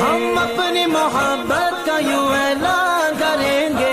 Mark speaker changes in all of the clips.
Speaker 1: ہم اپنی محبت کا یوں اعلان کریں گے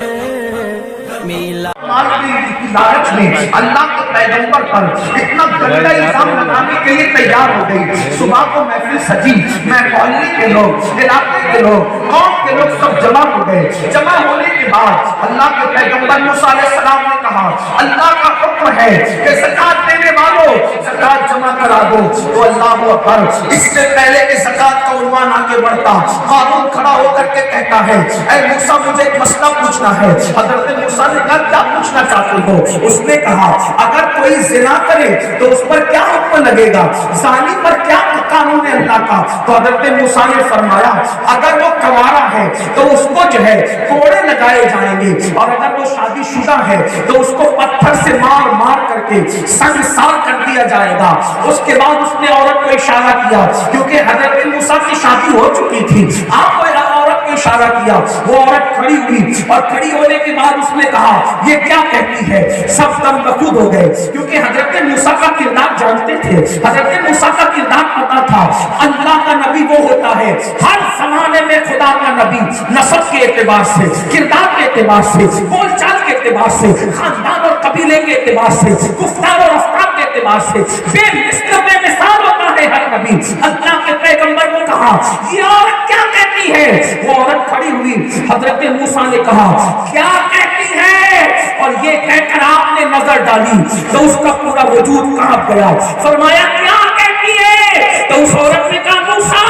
Speaker 1: میلا
Speaker 2: کی لالچ میں اللہ کے پیغمبر پر اتنا گندا الزام لگانے کے لیے تیار ہو گئی. صبح کو محفل سجی, میں محلے کے لوگ, علاقے کے لوگ, قوم کے لوگ سب جمع ہو گئے. جمع ہونے کے بعد اللہ کے پیغمبر موسیٰ علیہ السلام نے کہا اللہ کا حکم ہے کہ زکات دینے والوں زکات جمع کرا دو. تو اللہ اکبر, اس سے پہلے کہ زکات کا عنوان آگے بڑھتا قارون کھڑا ہو کر کے کہتا ہے اے موسیٰ مجھے ایک مسئلہ پوچھنا ہے. حضرت موسیٰ نے کہا کیا پوچھنا چاہتے ہو؟ اس نے کہا اگر کوئی زنا کرے تو اس پر کیا حکم لگے گا, زانی پر کیا قانون ہے اللہ کا؟ تو حضرت موسیٰ نے فرمایا اگر وہ کنوارا ہے تو اس کو جو ہے کوڑے لگائے جائیں گے, اور اگر وہ شادی شدہ ہے تو اس کو پتھر سے مار مار کر کے سنگسار کر دیا جائے گا. اس کے بعد اس نے عورت کو اشارہ کیا کیونکہ حضرت موسیٰ کی شادی ہو چکی تھی. آپ کو عورت کو اشارہ کیا, وہ عورت کھڑی ہوئی اور کھڑی ہونے کے بعد اس نے کہا یہ کیا کہتی ہے؟ سب دم بخود ہو گئے کیونکہ حضرت موسیٰ کا کردار جانتے تھے, حضرت موسیٰ کا کردار پتا تھا. اللہ کا نبی وہ ہوتا ہے ہر زمانے میں خدا کا نبی نسب کے اعتبار سے, کردار کے اعتبار سے, بول چال کے اعتبار سے, خاندان اور قبیلے کے اعتبار سے, گفتار اور افکار کے اعتبار سے بے مثل بے مثال ہوتا ہے ہر نبی. اللہ کے پیغمبر کو کہا یہ عورت کیا کہتی ہے؟ وہ عورت کھڑی ہوئی, حضرت موسیٰ نے کہا کیا کہتی ہے؟ اور یہ کہہ کر آپ نے نظر ڈالی تو اس کا پورا وجود کانپ گیا. فرمایا کیا کہتی ہے؟ تو اس عورت نے کہا موسیٰ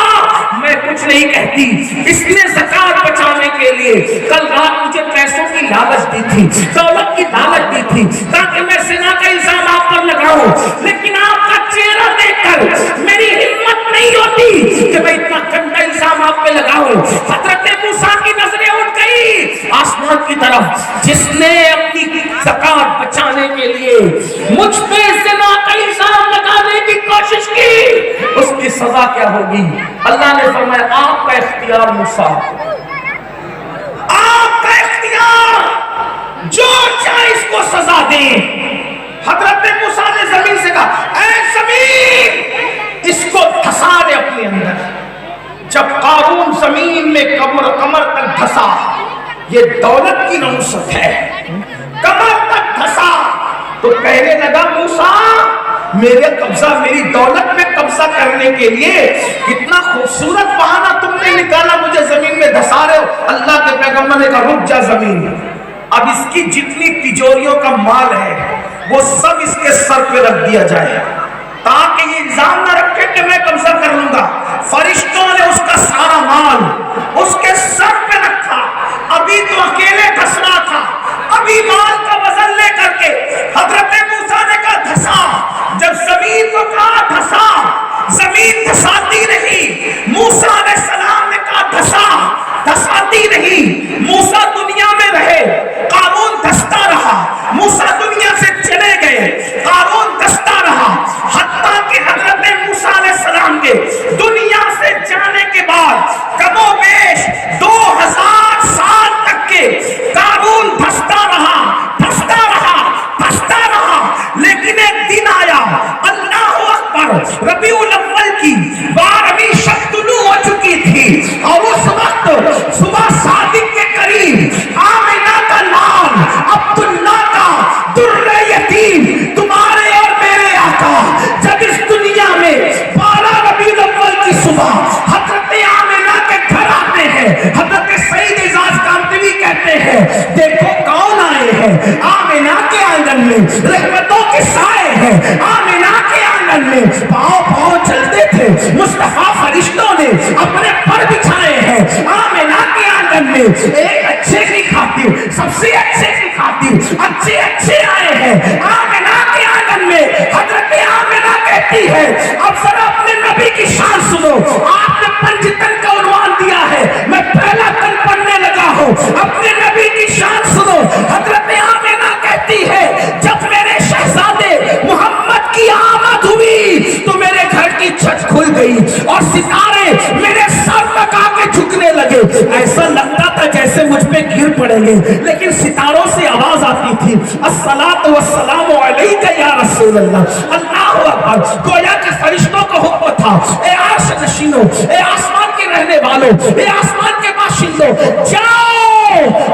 Speaker 2: میں کچھ نہیں کہتی, اس نے زکات بچانے کے لیے کل رات مجھے پیسوں کی لالچ دی تھی, دولت کی لالچ دی تھی تاکہ میں زنا کا الزام آپ پر لگاؤں, لیکن آپ کا چہرہ دیکھ کر میری ہمت نہیں ہوتی کہ میں اتنا گندا الزام آپ پہ لگاؤں. حضرت موسیٰ کی نظریں اٹھ گئی آسمان کی طرف, جس نے اپنی زکات بچانے کے لیے مجھ پہ زنا کا الزام لگانے کی کوشش کی اس کی سزا کیا ہوگی؟ اللہ نے فرمایا آپ کا اختیار موسیٰ, آپ کا اختیار, جو چاہے اس کو سزا دیں. حضرت موسیٰ نے زمین سے کہا اے زمین اس کو دھسا دے اپنے اندر. جب قارون زمین میں کمر تک دھسا, یہ دولت کی نحوست ہے, کمر تک دھسا تو کہنے لگا موسیٰ میرے قبضہ, میری دولت میں قبضہ کرنے کے لیے کتنا خوبصورت بہانہ تم نے نکالا, مجھے زمین میں دھسا رہے ہو. اللہ کے پیغمبر نے کہا رک جا زمین, اب اس کی جتنی تجوریوں کا مال ہے وہ سب اس کے سر پہ رکھ دیا جائے تاکہ یہ الزام نہ رکھے کہ میں قبضہ کر لوں گا. فرشتوں نے اس کا سارا مال اس کے سر پہ رکھا. ابھی تو اکیلے دھس رہا تھا, ابھی مال کا وزن لے کر کے حضرت موسیٰ نے کہا دھسا. جب زمین کو کہا دھسا, زمین دھساتی نہیں. موسیٰ علیہ السلام نے کہا دھسا, دھساتی نہیں. موسیٰ دنیا میں رہے, قارون دھستا رہا. موسیٰ دنیا سے چلے گئے, قارون دھستا رہا. حتیٰ کہ حضرت موسیٰ علیہ السلام کے دنیا سے جانے کے بعد کم و بیش 2000 سال تک کے قارون دھستا رہا, دھستا رہا, دھستا رہا. لیکن ایک دن آیا, اللہ اکبر, ربیع الاول کی 12ویں شب طلوع ہو چکی تھی اور اس وقت صبح صادق کے قریب آمنہ کا نام عبداللہ کا در یتیم تمہارے اور میرے آقا جب اس دنیا میں 12 ربیع الاول کی صبح حضرت آمنہ کے گھر آتے ہیں, حضرت سید اعجاز کامتوی کہتے ہیں دیکھو کون آئے ہیں, آمنہ کے آنگن میں رحمتوں کے سائے ہیں. آمنہ کے آنگن میں پاؤں پاؤں چلتے تھے, مصطفیٰ فرشتوں نے اپنے پر بچھائے ہیں. آمنہ کے آنگن میں ایک اچھے کی خاطر, سب سے اچھے کی خاطر اچھے اچھے آئے ہیں. آمنہ کے آنگن میں حضرت آمنہ کہتی ہے اب ذرا اپنے نبی کی شان سنو. آپ نے پنجتن کا عنوان دیا ہے, میں پہلا تن پڑھنے لگا ہوں. اپنے نبی کی شان سنو. حضرت آمنہ کہتی ہے جب میرے شہزادے محمد کی آمد ہوئی تو میرے گھر کی چھت کھل گئی اور ستارے میرے سر تک آ کے جھکنے لگے. ایسا لگتا تھا جیسے مجھ پہ گر پڑیں گے, لیکن ستاروں سے آواز آتی تھی الصلاۃ والسلام علیک یا رسول اللہ. اللہ اکبر, گویا کہ فرشتوں کا حکم تھا اے عرش نشینوں, اے آسمان کے رہنے والوں، اے آسمان کے باشندوں، جاؤ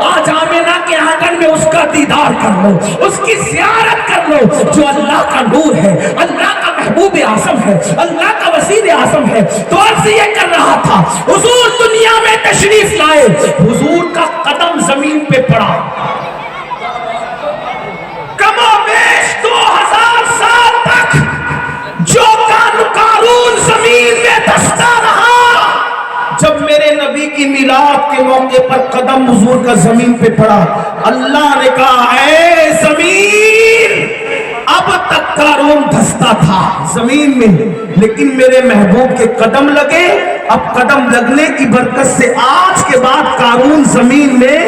Speaker 2: آج آمینہ کے آنگن میں اس کا دیدار کر لو، اس کی زیارت کر لو، جو اللہ کا نور ہے، اللہ کا محبوب اعظم ہے، اللہ کا وزیر اعظم ہے۔ تو عرض یہ کر رہا تھا، حضور دنیا میں تشریف لائے، حضور کا قدم زمین پہ پڑا، کم و بیش 2000 سال تک جو قارون زمین میں دھستا رہا، جب میرے نبی کی میلاد کے موقع پر قدم حضور کا زمین پہ پڑا، اللہ نے کہا اے زمین، اب تک قارون دھستا تھا زمین میں، لیکن میرے محبوب کے قدم لگے، اب قدم لگنے کی برکت سے آج کے بعد قارون زمین میں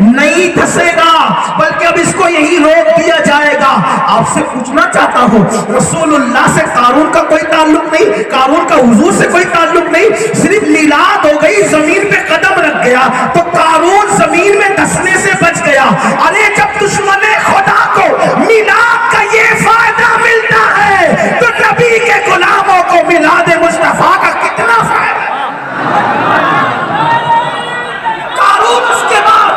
Speaker 2: نہیں دھسے گا، بلکہ اب اس کو یہی روک دیا جائے گا۔ آپ سے پوچھنا چاہتا ہوں، رسول اللہ سے قارون کا کوئی تعلق نہیں، قارون کا حضور سے کوئی تعلق نہیں، صرف میلاد ہو گئی، زمین پہ قدم رکھ گیا تو قارون زمین میں دھسنے سے بچ گیا۔ ارے جب دشمن خدا کو میلاد کا یہ فائدہ ملتا ہے تو نبی کے غلاموں کو میلاد مصطفیٰ کا کتنا فائدہ؟ قارون اس کے بعد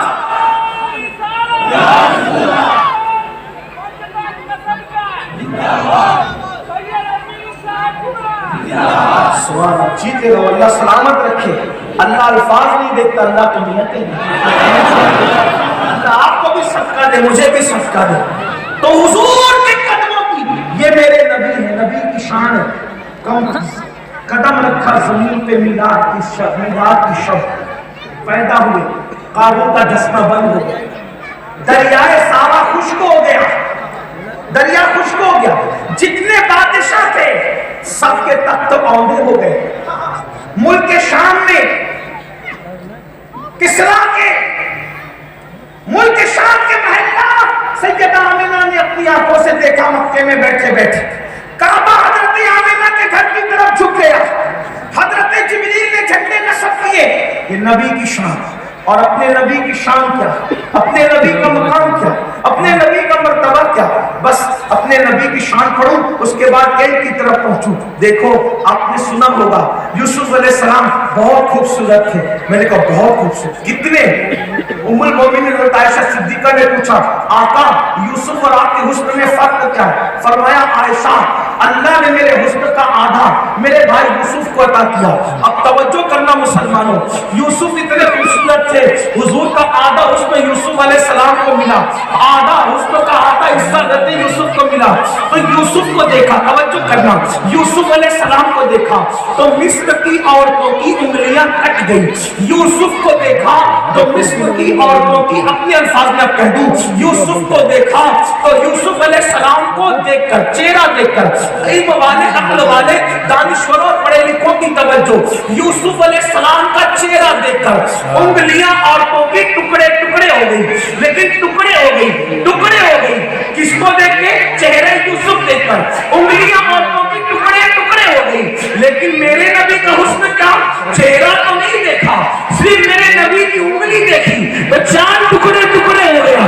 Speaker 2: سبحان جیتے رہو، اللہ سلامت رکھے، اللہ الفاظ نہیں دیکھتا، اللہ تو نیتیں اللہ آپ کو بھی صدقہ دے، مجھے بھی صدقہ دے۔ تو حضور کے قدموں کی، یہ میرے نبی ہے، نبی کی شان ہے، کم قدم رکھا زمین پہ، میلاد کی شب پیدا ہوئے، قارون کا دھسنا بند ہو گیا، دریائے ساوا خشک ہو گیا، دریا خشک ہو گیا، جتنے بادشاہ تھے سب کے تخت اوندے ہو گئے۔ ملک شام میں کسرا کے ملک شام کے محلہ سیدہ آمینہ نے اپنی آنکھوں سے دیکھا، مکے میں بیٹھے بیٹھے کعبہ حضرت آمینہ کے گھر کی طرف جھک گیا، حضرت جبریل نے جھنڈے نصب کیے۔ یہ نبی کی شان، اور اپنے نبی کی شان کیا، اپنے نبی کا مقام کیا، اپنے نبی کا مرتبہ کیا، بس اپنے نبی کی شان پڑھوں، اس کے بعد ایک کی طرف پہنچوں۔ دیکھو آپ نے سنا ہوگا یوسف علیہ السلام بہت خوبصورت تھے، میں نے کہا بہت خوبصورت کتنے؟ ام المومنین حضرت عائشہ صدیقہ نے پوچھا آقا یوسف اور آپ کے حسن میں فرق کیا ہے؟ فرمایا عائشہ اللہ نے میرے حسن کا آدھا میرے بھائی یوسف کو عطا کیا۔ اب توجہ کرنا مسلمانوں، یوسف اتنے خوبصورت تھے، حضور کا آدھا حسن یوسف علیہ السلام کو ملا، آدھا حسن کا آدھا حصہ حضرت یوسف کو ملا۔ تو یوسف کو دیکھا، توجہ کرنا، یوسف علیہ السلام کو دیکھا تو مصر کی عورتوں کی انگلیاں کٹ گئی، یوسف کو دیکھا تو مصر کی عورتوں کی، اپنے الفاظ میں اب کہہ دوں، یوسف کو دیکھا تو یوسف علیہ السلام کو دیکھ کر، چہرہ دیکھ کر، علم والے عقل والے دانشوروں پڑھے لکھوں کی توجہ، یوسف علیہ السلام کا چہرہ دیکھ کر انگلیاں عورتوں کی ٹکڑے ٹکڑے ہو گئی، لیکن ٹکڑے ہو گئی، ٹکڑے ہو گئی کس کو دیکھ کے؟ چہرہ یوسف دیکھ کر انگلیاں عورتوں کی ٹکڑے ٹکڑے ہو گئی، لیکن میرے نبی کا حسن کیا؟ چہرہ تو نہیں دیکھا، صرف میرے نبی کی انگلی دیکھی تو چاند ٹکڑے ٹکڑے ہو گیا۔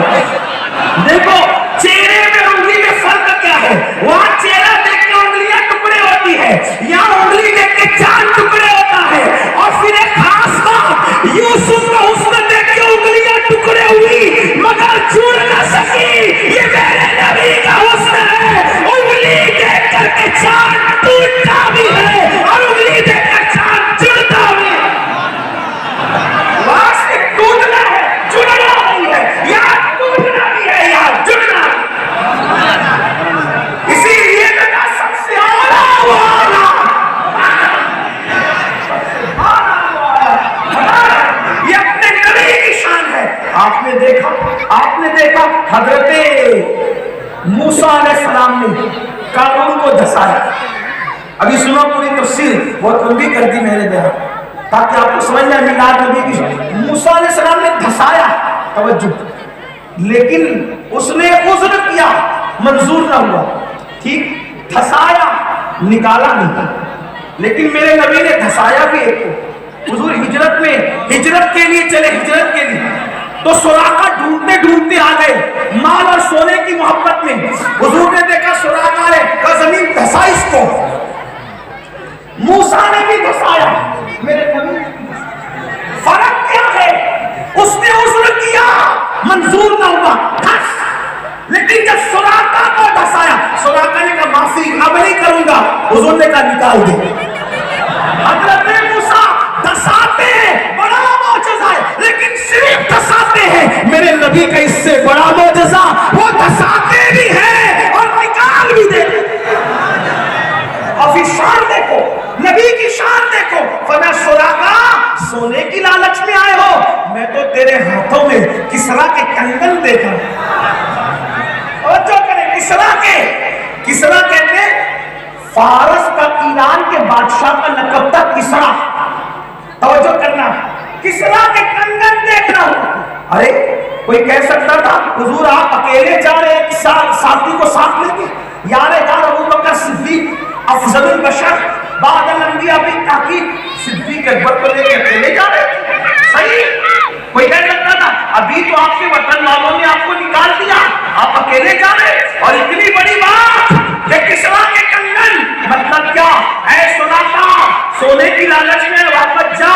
Speaker 2: دیکھو چہرے میں انگلی میں فرق کیا ہے؟ وہاں چہرہ دیکھ کے انگلیاں ٹکڑے ہوتی ہے، یہاں انگلی دیکھ کے چاند ٹکڑے ہوتا ہے۔ اور پھر ایک خاص بات، یوسف کا حسن دیکھ کے انگلیاں ٹکڑے ہوئی مگر جڑ نہ سکی، یہ میرے نبی کا حسن ہے، انگلی دیکھ کر کے چاند ٹوٹتا بھی ہے اور انگلی دیکھ کر چاند جڑتا بھی ہے۔ وہاں سے ٹوٹنا ہے، جڑنا نہیں ہے، یہاں ٹوٹنا بھی ہے، یہاں جڑنا بھی ہے۔ اسی لیے میرا سب سے اعلیٰ والا یہ اپنے نبی کی شان ہے۔ آپ نے دیکھا حضرت موسیٰ علیہ السلام نے قارون کو دھسایا۔ ابھی سنو پوری تفسیر، بہت لمبی کر دی میرے بہن تاکہ آپ کو سمجھ جائے میلاد نبی کی شان۔ موسیٰ علیہ السلام نے دھسایا، توجہ، لیکن اس نے عذر کیا، منظور نہ ہوا، ٹھیک، دھسایا نکالا نہیں، لیکن میرے نبی نے دھسایا بھی ایک کو۔ حضور ہجرت میں، ہجرت کے لیے چلے، ہجرت کے لیے تو سراقہ ڈھونڈتے ڈھونڈتے آ گئے، مال اور سونے کی محبت میں۔ حضور نے دیکھا سراقہ ہے کہ زمین دھسا اس کو، موسیٰ نے بھی دھسایا، میرے نبی نے بھی دھسایا۔ ڈال دے. حضرت موسیٰ دساتے ہیں بڑا معجزہ ہے, لیکن صرف دساتے ہیں. میرے نبی کا اس سے بڑا معجزہ, وہ دساتے بھی ہیں اور نکال بھی دیتے. اور پھر شان دیکھو, نبی کی شان دیکھو. فرمایا سراقہ سونے کی لالچ میں آئے ہو, میں تو تیرے ہاتھوں میں کسرا کے کنگن دیکھا. اور جو کرے کسرا کہتے فارس کا ایران کے بادشاہ کا لقب تھا کسرا. توجہ کرنا, کسرا کے کنگن دیکھ رہا ہوں. ارے کوئی کہہ سکتا تھا حضور آپ اکیلے جا رہے ہیں, ساتھی کو ساتھ لیں گے؟ یار ابو بکر صدیق افضل البشر بعد الانبیاء بھی تحقیق, صدیق اکبر کو لے کے اکیلے جا رہے تھے. صحیح, کوئی کہہ سکتا تھا ابھی تو آپ کے وطن والوں نے آپ کو نکال دیا, آپ اکیلے جا رہے. اور اتنی بڑی بات کہ کسرا کے کنگن, مطلب کیا اے سراقہ سونے کی لالچ میں واپس جا,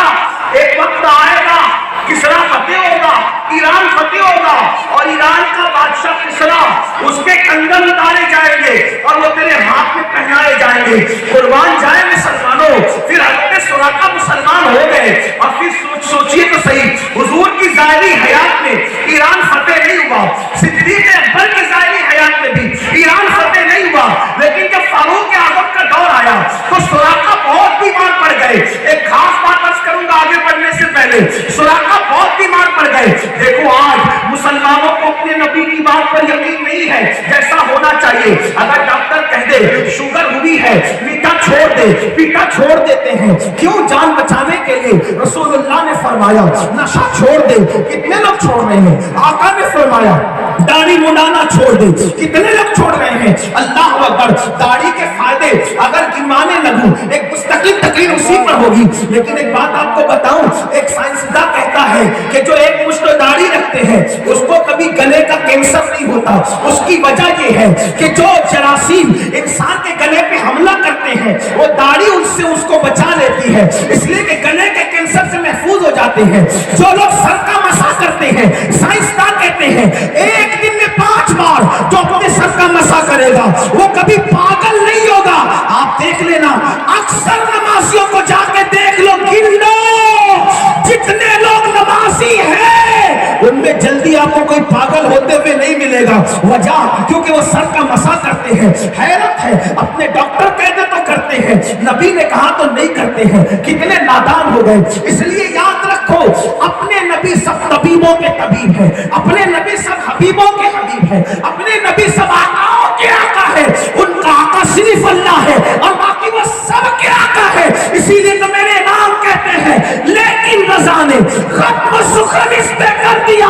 Speaker 2: ایک وقت آئے گا کسرا فتح ہوگا, ایران فتح ہوگا, اور ایران کا بادشاہ کسرا, اس کے کنگن اتارے جائیں گے اور وہ تیرے ہاتھ میں پہنائے جائیں گے. قربان جائے مسلمانوں. پھر حضرت سراقہ مسلمان ہو گئے. اور پھر سوچئے تو صحیح, حضور کی ظاہری حیات میں ایران فتح نہیں ہوا, صدیق اکبر کی ظاہری حیات میں بھی ایران فتح نہیں ہوا, لیکن جب فاروق اعظم کا دور آیا تو سراقہ بہت بیمار پڑ گئے. ایک خاص بات عرض کروں گا آگے بڑھنے سے پہلے, سراقہ بہت بیمار پڑ گئے. دیکھو آج مسلمانوں کو اپنے نبی کی بات پر یقین نہیں ہے جیسا ہونا چاہیے. اگر ڈاکٹر کہہ دے شوگر ہوئی ہے, میٹھا چھوڑ دے, پیٹا چھوڑ دیتے ہیں. کیوں؟ جان بچانے کے لیے. رسول اللہ نے فرمایا نشہ چھوڑ دے, کتنے لوگ چھوڑ رہے ہیں. آقا نے فرمایا داڑھی منڈانا چھوڑ دے, کتنے لوگ چھوڑ رہے ہیں. اللہ اکبر. داڑھی کے فائدے اگر گنوانے لگوں ایک مستقل تقریر اسی پر ہوگی, لیکن ایک بات آپ کو بتاؤں, ایک سائنسداں کہتا ہے کہ جو ایک مشت داڑھی رکھتے ہیں اس کو کبھی گلے کا کینسر نہیں ہوتا. اس کی وجہ یہ ہے کہ جو جراثیم انسان کے گلے پہ حملہ کرتے ہیں وہ داڑھی اس کو بچا لیتی ہے, اس لیے کہ گلے کے کینسر سے محفوظ ہو جاتے ہیں. جو لوگ سر کا مسح کرتے ہیں, سائنسداں کہتے ہیں ایک دن میں 5 بار جو اپنے سر کا مسح کرے گا وہ کبھی پاگل نہیں ہوگا. آپ دیکھ لینا, اکثر نمازیوں کو جا کے دیکھ لو, گن لو جتنے لوگ نمازی ہیں ان میں جلدی آپ کو کوئی پاگل ہوتے ہوئے نہیں ملے گا. وجہ کیونکہ وہ سر کا مسح کرتے ہیں. حیرت ہے, اپنے ڈاکٹر کہتے تو کرتے ہیں, نبی نے کہا تو نہیں کرتے ہیں. کتنے نادان ہو گئے. اس لیے یاد رکھو اپنے نبی سب طبیبوں کے طبیب ہیں, اپنے نبی سب حبیبوں کے حبیب ہیں, اپنے نبی سب آقاؤں کے آقا ہے. ان کا آقا صرف اللہ ہے اور باقی وہ سب کے آقا ہے. اسی لیے تو میرے امام کہتے ہیں لیکن رضا نے ختم سخن اس پہ کر دیا,